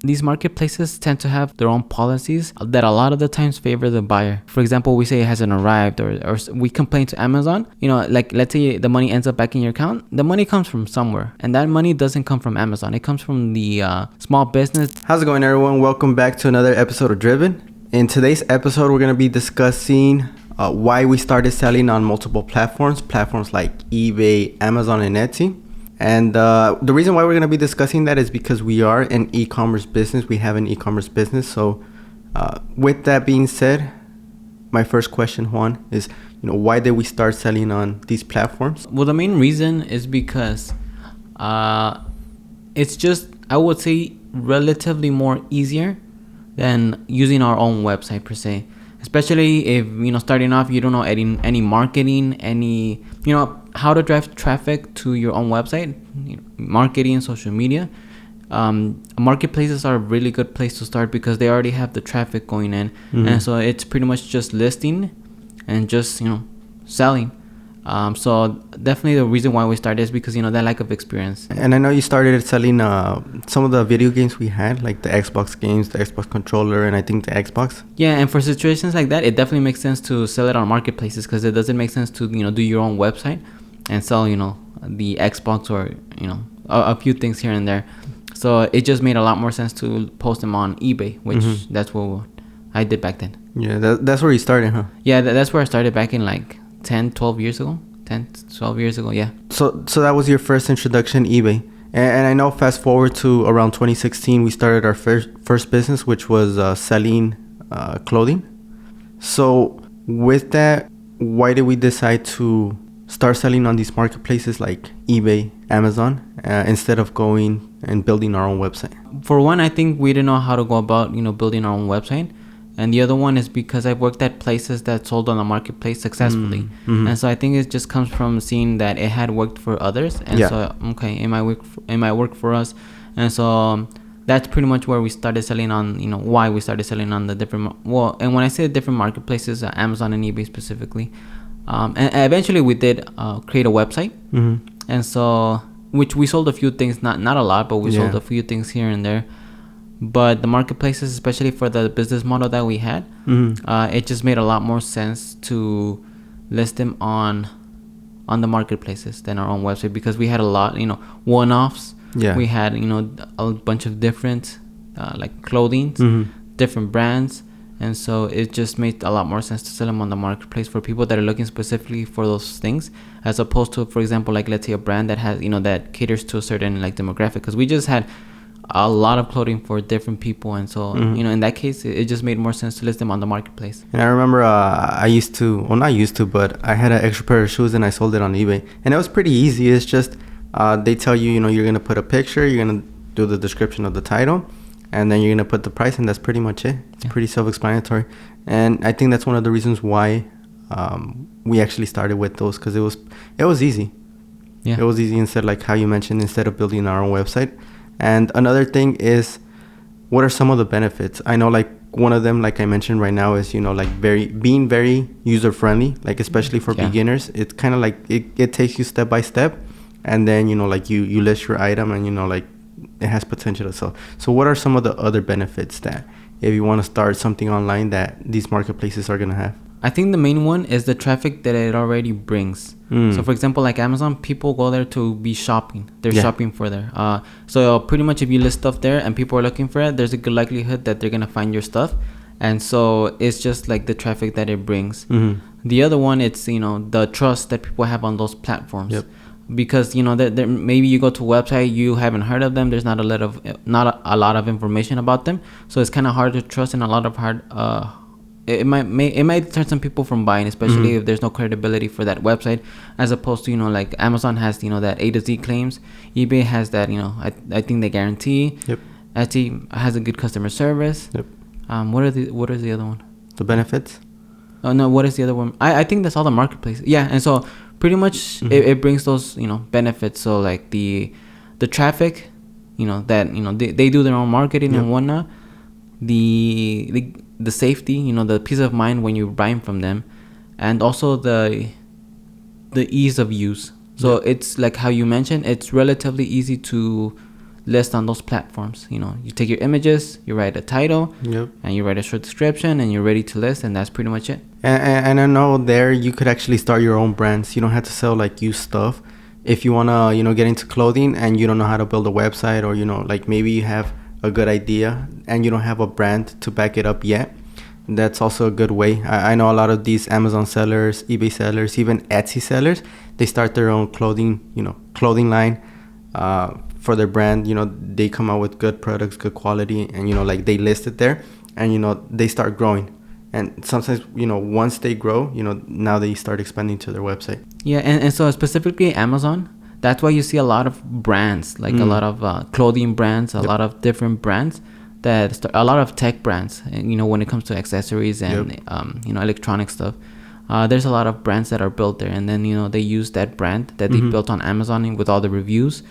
these marketplaces tend to have their own policies that a lot of the times favor the buyer. For example, we say it hasn't arrived, or we complain to Amazon, like let's say the money ends up back in your account. The money comes from somewhere, and that money doesn't come from Amazon. It comes from the small business. How's it going, everyone? Welcome back to another episode of Driven. In today's episode, we're going to be discussing why we started selling on multiple platforms like eBay, Amazon, and Etsy. And the reason why we're going to be discussing that is because we are an e-commerce business. We have an e-commerce business. So with that being said, my first question, Juan, is why did we start selling on these platforms? Well, the main reason is because it's just, I would say, relatively more easier than using our own website per se. Especially if, starting off, you don't know any marketing, how to drive traffic to your own website, marketing, social media. Marketplaces are a really good place to start because they already have the traffic going in. Mm-hmm. And so it's pretty much just listing and just, selling. So definitely the reason why we started is because, that lack of experience. And I know you started selling some of the video games we had, like the Xbox games, the Xbox controller, and I think the Xbox. Yeah, and for situations like that, it definitely makes sense to sell it on marketplaces because it doesn't make sense to, do your own website and sell, the Xbox or, a few things here and there. So it just made a lot more sense to post them on eBay, which that's what I did back then. Yeah, that's where you started, huh? Yeah, that's where I started back in like 12 years ago, yeah. So that was your first introduction, eBay. And I know fast forward to around 2016, we started our first business, which was selling clothing. So with that, why did we decide to start selling on these marketplaces like eBay, Amazon, instead of going and building our own website? For one, I think we didn't know how to go about, building our own website. And the other one is because I've worked at places that sold on the marketplace successfully. Mm-hmm. And so I think it just comes from seeing that it had worked for others. And so, okay, it might work for us. And so that's pretty much where we started selling on, why we started selling on the different, and when I say different marketplaces, Amazon and eBay specifically. And eventually we did create a website. Mm-hmm. And so, which we sold a few things, not a lot, but we sold a few things here and there. But the marketplaces, especially for the business model that we had, it just made a lot more sense to list them on the marketplaces than our own website because we had a lot, one-offs. Yeah. We had, a bunch of different, like clothing, different brands. And so it just made a lot more sense to sell them on the marketplace for people that are looking specifically for those things, as opposed to, for example, like let's say a brand that has, that caters to a certain like demographic. Because we just had a lot of clothing for different people, and so in that case it just made more sense to list them on the marketplace. And I remember not used to, but I had an extra pair of shoes and I sold it on eBay, and it was pretty easy. It's just they tell you, you're gonna put a picture, you're gonna do the description of the title, and then you're gonna put the price, and that's pretty much it. It's pretty self-explanatory, and I think that's one of the reasons why we actually started with those, because it was easy. Yeah, it was easy instead, like how you mentioned, instead of building our own website. And another thing is, what are some of the benefits? I know, like, one of them, like I mentioned right now, is, like being very user-friendly, like especially for beginners. It's kind of like it takes you step by step, and then, like you list your item and, like it has potential to sell. So what are some of the other benefits that if you want to start something online that these marketplaces are going to have? I think the main one is the traffic that it already brings. So for example, like Amazon, people go there to be shopping. They're shopping for there. So pretty much if you list stuff there and people are looking for it, there's a good likelihood that they're going to find your stuff. And so it's just like the traffic that it brings. The other one, it's, the trust that people have on those platforms. Yep. Because, maybe you go to a website, you haven't heard of them. There's not a lot of information about them. So it's kind of hard to trust, and a lot of it might turn some people from buying, especially if there's no credibility for that website, as opposed to, like Amazon has, that A to Z claims. eBay has that, I think they guarantee. Yep. Etsy has a good customer service. Yep. What is the other one? The benefits? Oh no, what is the other one? I think that's all the marketplace. Yeah, and so pretty much it brings those, benefits. So like the traffic, that, they do their own marketing and whatnot. The safety, the peace of mind when you're buying from them, and also the ease of use. So it's like how you mentioned, it's relatively easy to list on those platforms. You take your images, you write a title, Yep. and you write a short description, and you're ready to list, and that's pretty much it. And I know there you could actually start your own brands. You don't have to sell like used stuff. If you want to, get into clothing and you don't know how to build a website, or, like maybe you have a good idea and you don't have a brand to back it up yet, that's also a good way. I know a lot of these Amazon sellers, eBay sellers, even Etsy sellers, they start their own clothing line for their brand. They come out with good products, good quality, and, like they list it there, and, they start growing. And sometimes, once they grow, now they start expanding to their website. Yeah, and so specifically Amazon, that's why you see a lot of brands, like a lot of clothing brands, a lot of different brands, a lot of tech brands, when it comes to accessories and, electronic stuff. There's a lot of brands that are built there. And then, they use that brand that they built on Amazon with all the reviews,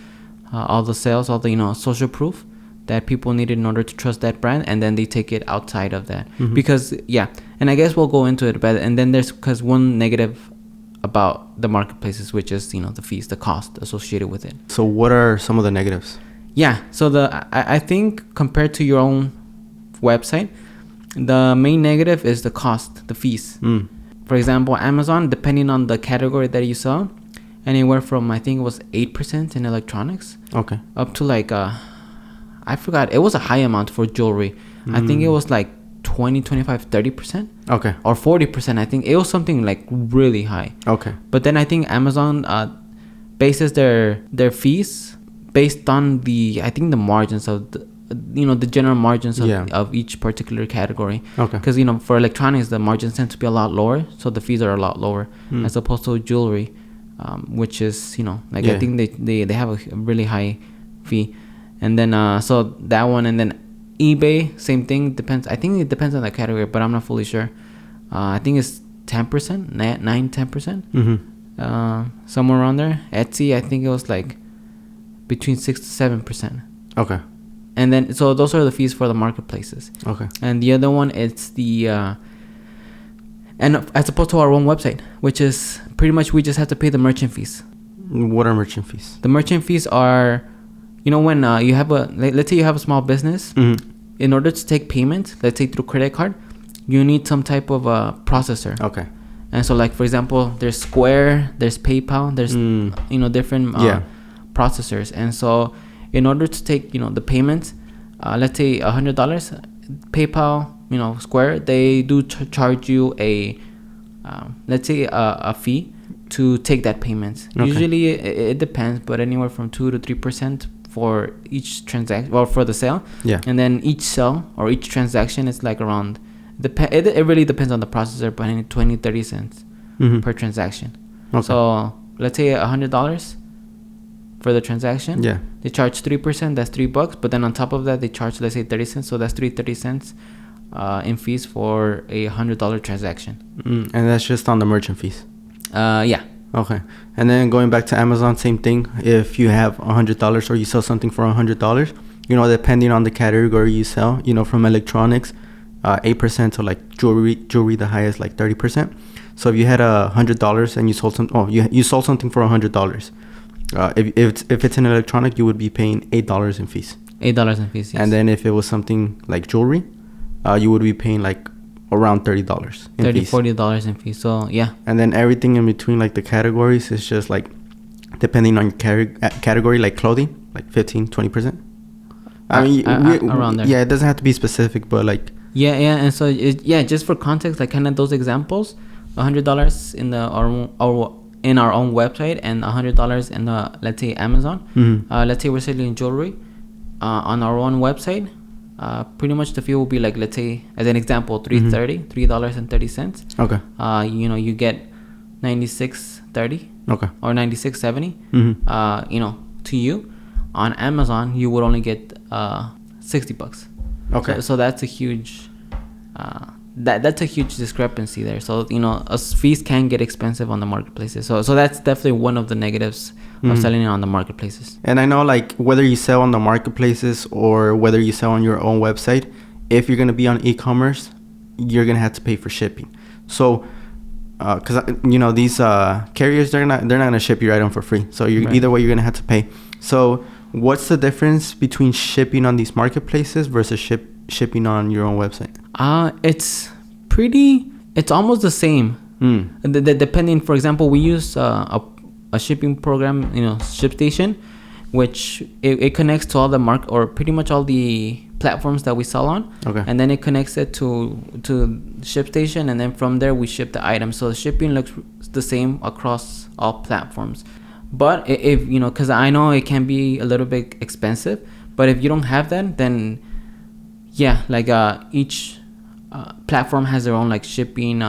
all the sales, all the, social proof that people needed in order to trust that brand, and then they take it outside of that. Because and I guess we'll go into it, but and then there's because one negative about the marketplaces, which is the fees, the cost associated with it. So what are some of the negatives? So I think compared to your own website, the main negative is the cost, the fees. For example, Amazon, depending on the category that you sell, anywhere from I think it was 8% in electronics, okay, up to like I forgot. It was a high amount for jewelry. I think it was like 20, 25, 30%. Okay. Or 40%. I think it was something like really high. Okay. But then I think Amazon bases their fees based on the margins of the general margins of each particular category. Okay. Because for electronics the margins tend to be a lot lower, so the fees are a lot lower as opposed to jewelry, which is I think they have a really high fee. And then so that one, and then eBay, same thing, depends. I think it depends on the category, but I'm not fully sure. I think it's 10%, 9-10%, somewhere around there. Etsy, I think it was like between 6 to 7%. Okay. And then so those are the fees for the marketplaces. Okay. And the other one, it's the and as opposed to our own website, which is pretty much we just have to pay the merchant fees. What are merchant fees? The merchant fees are, when you have let's say you have a small business, in order to take payment, let's say through credit card, you need some type of a processor. Okay. And so, like, for example, there's Square, there's PayPal, there's, different processors. And so in order to take, the payments, let's say $100, PayPal, Square, they do charge you let's say a fee to take that payment. Okay. Usually it depends, but anywhere from 2 to 3% for each transaction, or for the sale. Yeah. And then each sale or each transaction is like around, it really depends on the processor, but 20, 30 cents per transaction. Okay. So let's say $100 for the transaction. Yeah. They charge 3%, that's $3. But then on top of that, they charge, let's say 30 cents. So that's 30 cents in fees for a $100 transaction. And that's just on the merchant fees. Yeah. Okay. And then going back to Amazon, same thing. If you have $100 or you sell something for $100, depending on the category you sell, from electronics, 8% to like jewelry, the highest like 30%. So if you had $100 and you sold you sold something for $100, if it's an electronic, you would be paying $8 in fees. $8 in fees. Yes. And then if it was something like jewelry, you would be paying like around $30 in fees. $40 in fees. So yeah. And then everything in between, like the categories, is just like depending on your category, like clothing, like 15-20%. I mean, around there. Yeah, it doesn't have to be specific, but like. Yeah, and so just for context, like kind of those examples, $100 in our own website and $100 in the, let's say, Amazon. Mm-hmm. Let's say we're selling jewelry on our own website. Pretty much the fee will be like, let's say, as an example, $3.30. Okay. You get $96.30. Okay. Or $96.70. Mm-hmm. To you. On Amazon, you would only get $60. Okay. So that's a huge that's a huge discrepancy there. So fees can get expensive on the marketplaces. So that's definitely one of the negatives of selling it on the marketplaces. And I know, like, whether you sell on the marketplaces or whether you sell on your own website, if you're gonna be on e-commerce, you're gonna have to pay for shipping. So because these carriers, they're not gonna ship your item for free. So either way, you're gonna have to pay. So What's the difference between shipping on these marketplaces versus shipping on your own website? It's almost the same. Depending, for example, we use a shipping program, ShipStation, which it connects to all the or pretty much all the platforms that we sell on. Okay. And then it connects it to ShipStation, and then from there we ship the item. So the shipping looks the same across all platforms. But if because I know it can be a little bit expensive, but if you don't have that, then yeah, like each platform has their own like shipping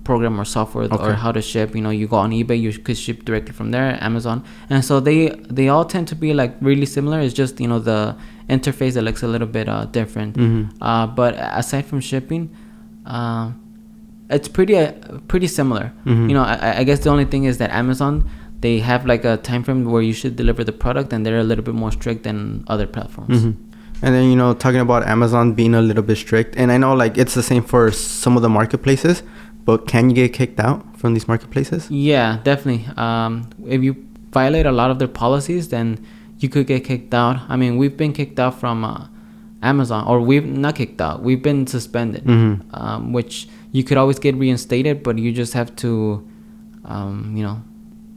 program or software. Okay. Or how to ship. You go on eBay, you could ship directly from there, Amazon, and so they all tend to be like really similar. It's just the interface that looks a little bit different. But aside from shipping, it's pretty similar. I guess the only thing is that Amazon, they have like a time frame where you should deliver the product, and they're a little bit more strict than other platforms. And then talking about Amazon being a little bit strict, and I know like it's the same for some of the marketplaces, but can you get kicked out from these marketplaces? Yeah, definitely. If you violate a lot of their policies, then you could get kicked out. I mean, we've been kicked out from Amazon, or we've not kicked out. We've been suspended, which you could always get reinstated, but you just have to,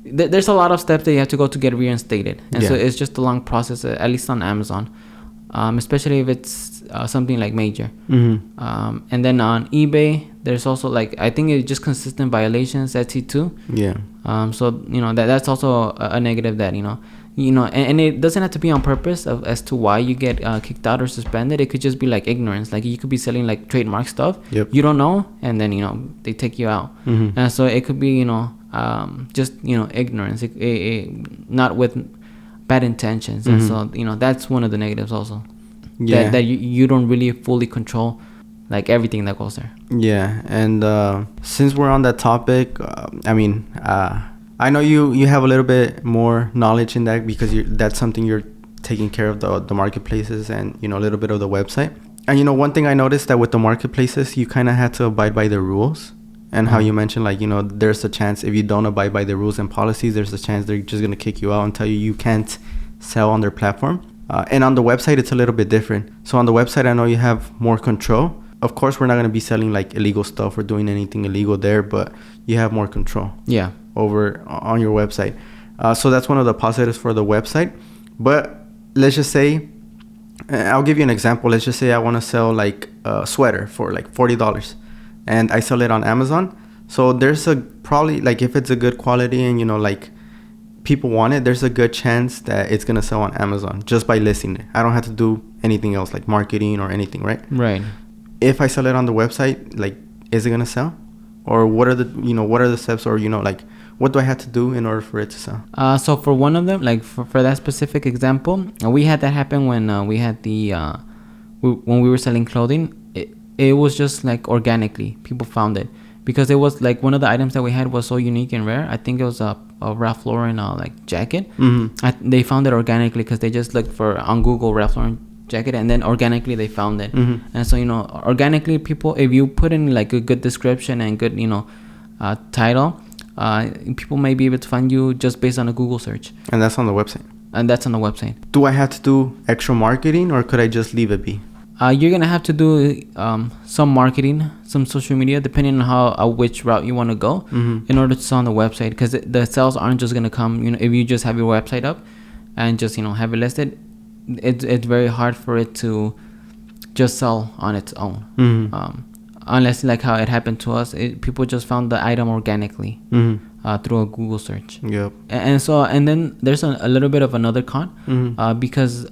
there's a lot of steps that you have to go to get reinstated. And so it's just a long process, at least on Amazon, especially if it's something like major. And then on eBay, there's also like, I think it's just consistent violations, Etsy too. Yeah. So that's also a negative that and it doesn't have to be on purpose as to why you get kicked out or suspended. It could just be like ignorance. Like you could be selling like trademark stuff. Yep. You don't know, and then they take you out. And so it could be just ignorance, not with bad intentions. And so that's one of the negatives also. Yeah. That you don't really fully control like everything that goes there. Yeah. And since we're on that topic, I know you have a little bit more knowledge in that because that's something you're taking care of, the marketplaces and a little bit of the website. And one thing I noticed that with the marketplaces, you kind of had to abide by the rules. And how you mentioned, like, there's a chance if you don't abide by the rules and policies, there's a chance they're just going to kick you out and tell you can't sell on their platform. And on the website, it's a little bit different. So on the website, I know you have more control. Of course, we're not going to be selling like illegal stuff or doing anything illegal there, but you have more control. Yeah. Over on your website. So that's one of the positives for the website. But let's just say, I'll give you an example. Let's just say I want to sell like a sweater for like $40. And I sell it on Amazon. So there's probably like if it's a good quality and like people want it, there's a good chance that it's gonna sell on Amazon just by listing it. I don't have to do anything else like marketing or anything, right? Right. If I sell it on the website, like, is it gonna sell? Or what are the steps, or like what do I have to do in order for it to sell? So for one of them, like for that specific example, we had that happen when we had when we were selling clothing. It was just like organically people found it because it was like one of the items that we had was so unique and rare. I think it was a Ralph Lauren like jacket. They found it organically because they just looked for on Google Ralph Lauren jacket, and then organically they found it. And so organically people, if you put in like a good description and good title, people may be able to find you just based on a Google search. And that's on the website. Do I have to do extra marketing, or could I just leave it be? You're gonna have to do some marketing, some social media, depending on which route you want to go, in order to sell on the website. Because the sales aren't just gonna come. If you just have your website up and just have it listed, it's very hard for it to just sell on its own. Unless like how it happened to us, people just found the item organically through a Google search. Yep. And then there's a little bit of another con because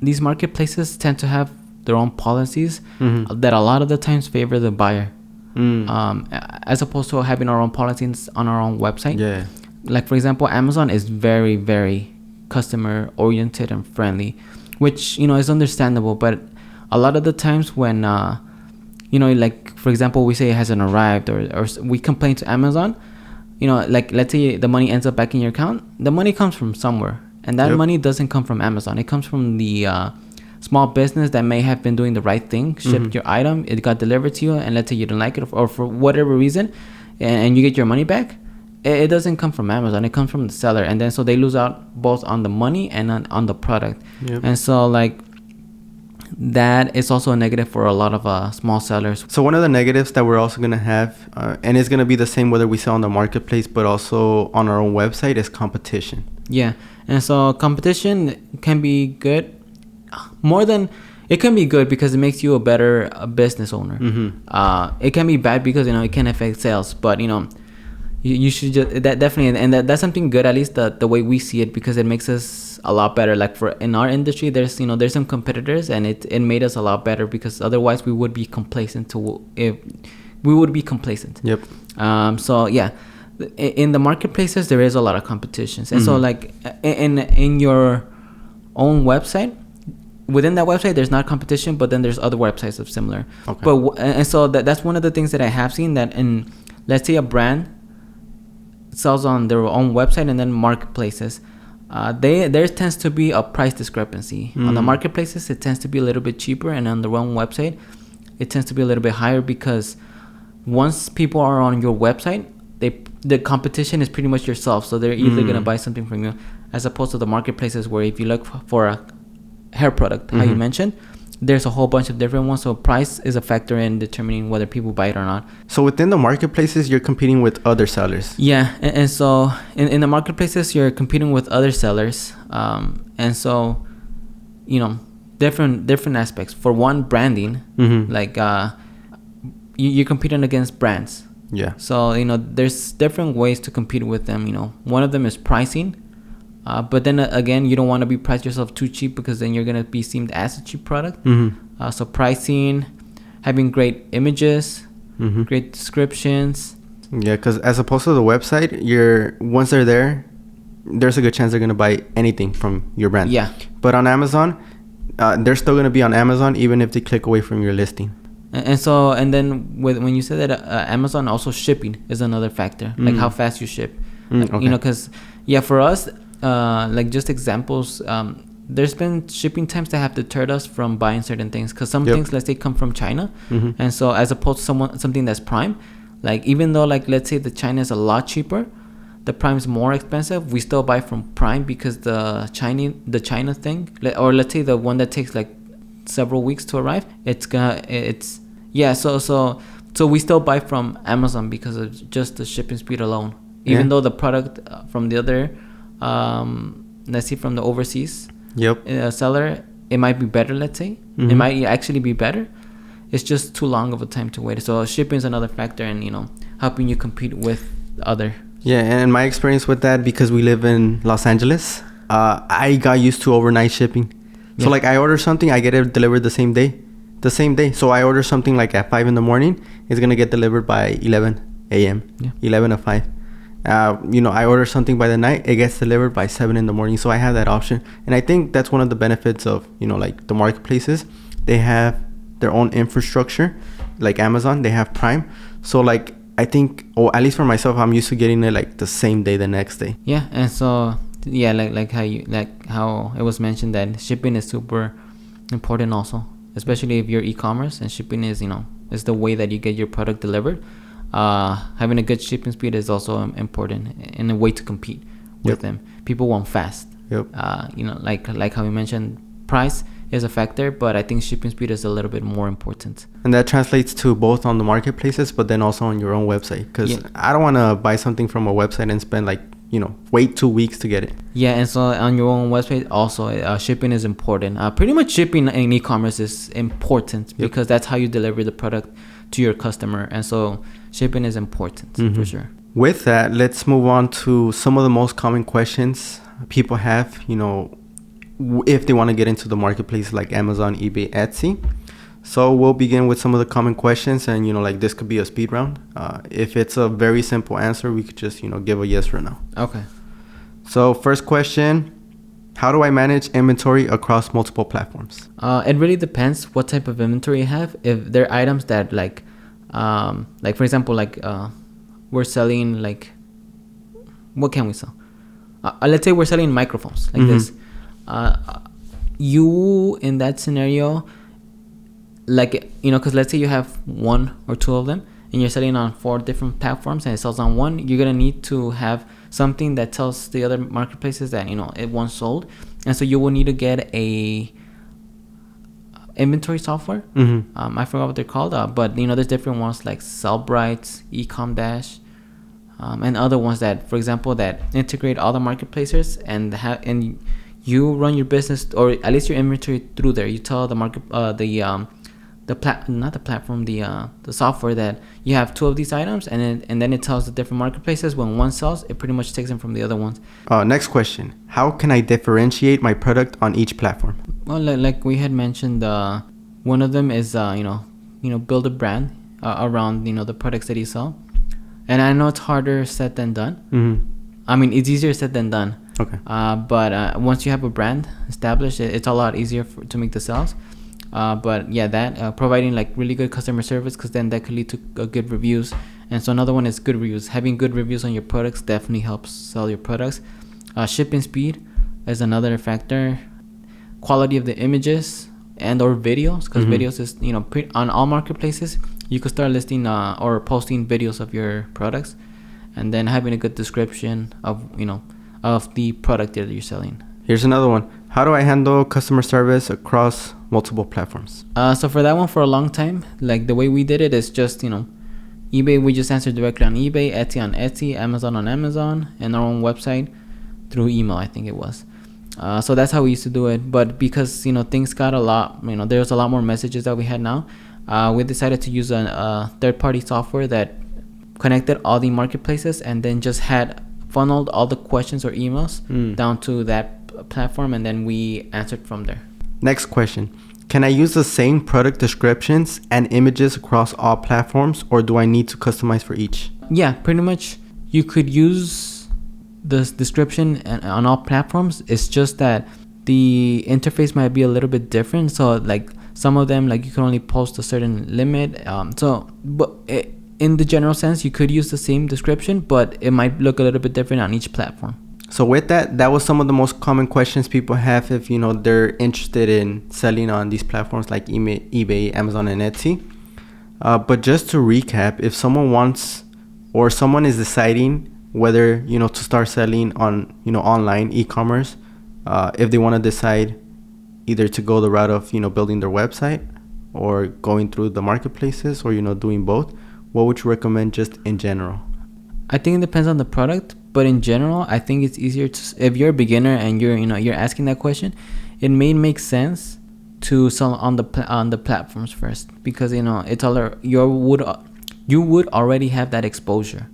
these marketplaces tend to have their own policies that a lot of the times favor the buyer, as opposed to having our own policies on our own website. Yeah. Like for example, Amazon is very, very customer oriented and friendly, which is understandable. But a lot of the times when like for example, we say it hasn't arrived, or we complain to Amazon, like let's say the money ends up back in your account, the money comes from somewhere. And that money doesn't come from Amazon. It comes from the small business that may have been doing the right thing, shipped your item, it got delivered to you, and let's say you don't like it, or for whatever reason, and you get your money back. it doesn't come from Amazon. It comes from the seller, and then so they lose out both on the money and on the product. Yep. And so like that is also a negative for a lot of small sellers. So one of the negatives that we're also going to have, and it's going to be the same whether we sell on the marketplace but also on our own website, is competition. Yeah, and so competition can be good. It can be good because it makes you a better business owner. Mm-hmm. It can be bad because it can affect sales, but you should just that definitely, and that's something good, at least the way we see it, because it makes us a lot better. Like for in our industry, there's some competitors, and it made us a lot better, because otherwise we would be complacent. Yep. So yeah, in the marketplaces there is a lot of competitions, and so like in your own website, within that website there's not competition, but then there's other websites of similar. Okay. But and so that's one of the things that I have seen, that in, let's say, a brand sells on their own website and then marketplaces, there tends to be a price discrepancy. On the marketplaces it tends to be a little bit cheaper, and on their own website it tends to be a little bit higher, because once people are on your website, the competition is pretty much yourself, so they're either going to buy something from you, as opposed to the marketplaces where if you look for a hair product, how you mentioned, there's a whole bunch of different ones, so price is a factor in determining whether people buy it or not. So within the marketplaces, you're competing with other sellers. Yeah, and so in the marketplaces you're competing with other sellers, and so different aspects. For one, branding, like you're competing against brands. Yeah. So there's different ways to compete with them. One of them is pricing. But then again, you don't want to be priced yourself too cheap, because then you're going to be seen as a cheap product. So pricing, having great images, great descriptions. Yeah, because as opposed to the website, once they're there, there's a good chance they're going to buy anything from your brand. Yeah. But on Amazon, they're still going to be on Amazon even if they click away from your listing. And then when you said that, Amazon also shipping is another factor, like how fast you ship. Okay. Because for us, like just examples, there's been shipping times that have deterred us from buying certain things, because some things, let's say, come from China, and so as opposed to something that's Prime, like even though, like, let's say the China is a lot cheaper, the Prime's more expensive, we still buy from Prime, because the China thing, or let's say the one that takes like several weeks to arrive, so we still buy from Amazon because of just the shipping speed alone, even though the product from the other let's see, from the overseas seller, it might be better. Let's say it might actually be better. It's just too long of a time to wait. So shipping is another factor in helping you compete with other. Yeah, and my experience with that, because we live in Los Angeles, I got used to overnight shipping. So like I order something, I get it delivered the same day. So I order something like at 5 a.m, it's gonna get delivered by 11 a.m. 11 to 5. I order something by the night, it gets delivered by 7 a.m. So I have that option, and I think that's one of the benefits of like the marketplaces. They have their own infrastructure, like Amazon. They have Prime, so like I think, or at least for myself, I'm used to getting it like the same day, the next day. Yeah, and so like how it was mentioned that shipping is super important also, especially if you're e-commerce, and shipping is is the way that you get your product delivered. Having a good shipping speed is also important in a way to compete with them. People want fast. Like how we mentioned, price is a factor, but I think shipping speed is a little bit more important. And that translates to both on the marketplaces, but then also on your own website, because I don't want to buy something from a website and spend wait 2 weeks to get it. Yeah, and so on your own website also, shipping is important. Pretty much shipping in e-commerce is important because that's how you deliver the product to your customer, and so shipping is important for sure. With that, let's move on to some of the most common questions people have, if they want to get into the marketplace like Amazon, eBay, Etsy. So we'll begin with some of the common questions, and like this could be a speed round. If it's a very simple answer, we could just give a yes or no. Okay. So first question, how do I manage inventory across multiple platforms? It really depends what type of inventory you have. If there are items that like for example, we're selling, like, what can we sell? Let's say we're selling microphones like this. You, in that scenario, like, because let's say you have 1 or 2 of them, and you're selling on 4 different platforms and it sells on one, you're gonna need to have something that tells the other marketplaces that it once sold, and so you will need to get a inventory software. I forgot what they're called, but there's different ones like Sellbrite, Ecom Dash, and other ones that, for example, that integrate all the marketplaces and you run your business, or at least your inventory, through there. You tell the market, the software that you have 2 of these items, and then it tells the different marketplaces when one sells, it pretty much takes them from the other ones. Next question: how can I differentiate my product on each platform? Well, like we had mentioned, one of them is build a brand around the products that you sell, and I know it's harder said than done. I mean, it's easier said than done. Okay. But once you have a brand established, it's a lot easier to make the sales. But yeah, that providing like really good customer service, because then that could lead to good reviews. And so another one is good reviews. Having good reviews on your products definitely helps sell your products. Shipping speed is another factor. Quality of the images and or videos, because videos is on all marketplaces you could start listing or posting videos of your products, and then having a good description of the product that you're selling. Here's another one: how do I handle customer service across multiple platforms? So for that one, for a long time, like the way we did it is just eBay, we just answered directly on eBay, Etsy on Etsy, Amazon on Amazon, and our own website through email, I think it was. So that's how we used to do it. But because things got a lot, there's a lot more messages that we had now, we decided to use a third-party software that connected all the marketplaces and then just had funneled all the questions or emails down to that platform, and then we answered from there. Next question: can I use the same product descriptions and images across all platforms, or do I need to customize for each? Yeah, pretty much you could use the description on all platforms. It's just that the interface might be a little bit different. So like some of them, like you can only post a certain limit. In the general sense, you could use the same description, but it might look a little bit different on each platform. So with that was some of the most common questions people have if they're interested in selling on these platforms like eBay, Amazon, and Etsy. But just to recap, if someone wants, or someone is deciding whether to start selling on online e-commerce, if they want to decide either to go the route of building their website or going through the marketplaces, or doing both, what would you recommend just in general? I think it depends on the product, but in general, I think it's easier to, if you're a beginner and you're asking that question, it may make sense to sell on the platforms first, because it's all you would already have that exposure,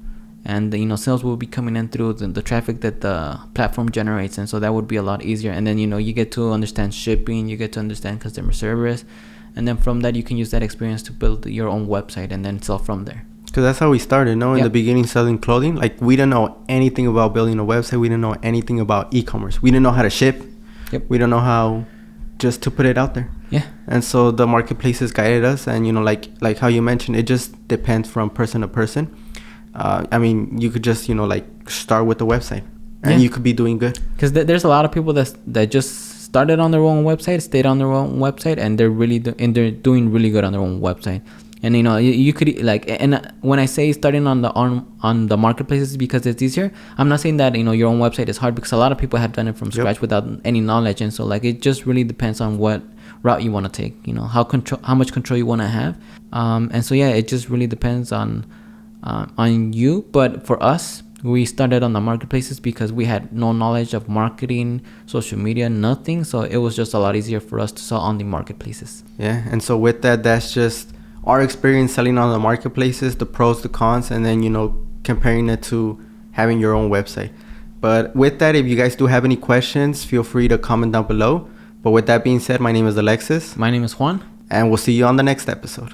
and sales will be coming in through the traffic that the platform generates, and so that would be a lot easier. And then you get to understand shipping, you get to understand customer service, and then from that you can use that experience to build your own website and then sell from there. Because that's how we started, in the beginning, selling clothing. Like, we didn't know anything about building a website. We didn't know anything about e-commerce. We didn't know how to ship. We don't know how just to put it out there. Yeah. And so the marketplaces guided us, and like how you mentioned, it just depends from person to person. I mean, you could just start with the website, and you could be doing good. Because there's a lot of people that just started on their own website, stayed on their own website, and they're doing really good on their own website. And you could and when I say starting on the marketplaces because it's easier, I'm not saying that your own website is hard, because a lot of people have done it from scratch without any knowledge. And so it just really depends on what route you want to take, how much control you want to have. And so it just really depends on you. But for us, we started on the marketplaces because we had no knowledge of marketing, social media, nothing. So it was just a lot easier for us to sell on the marketplaces. Yeah. And so with that's just our experience selling on the marketplaces, the pros, the cons, and then comparing it to having your own website. But with that, if you guys do have any questions, feel free to comment down below. But with that being said, my name is Alexis. My name is Juan. And we'll see you on the next episode.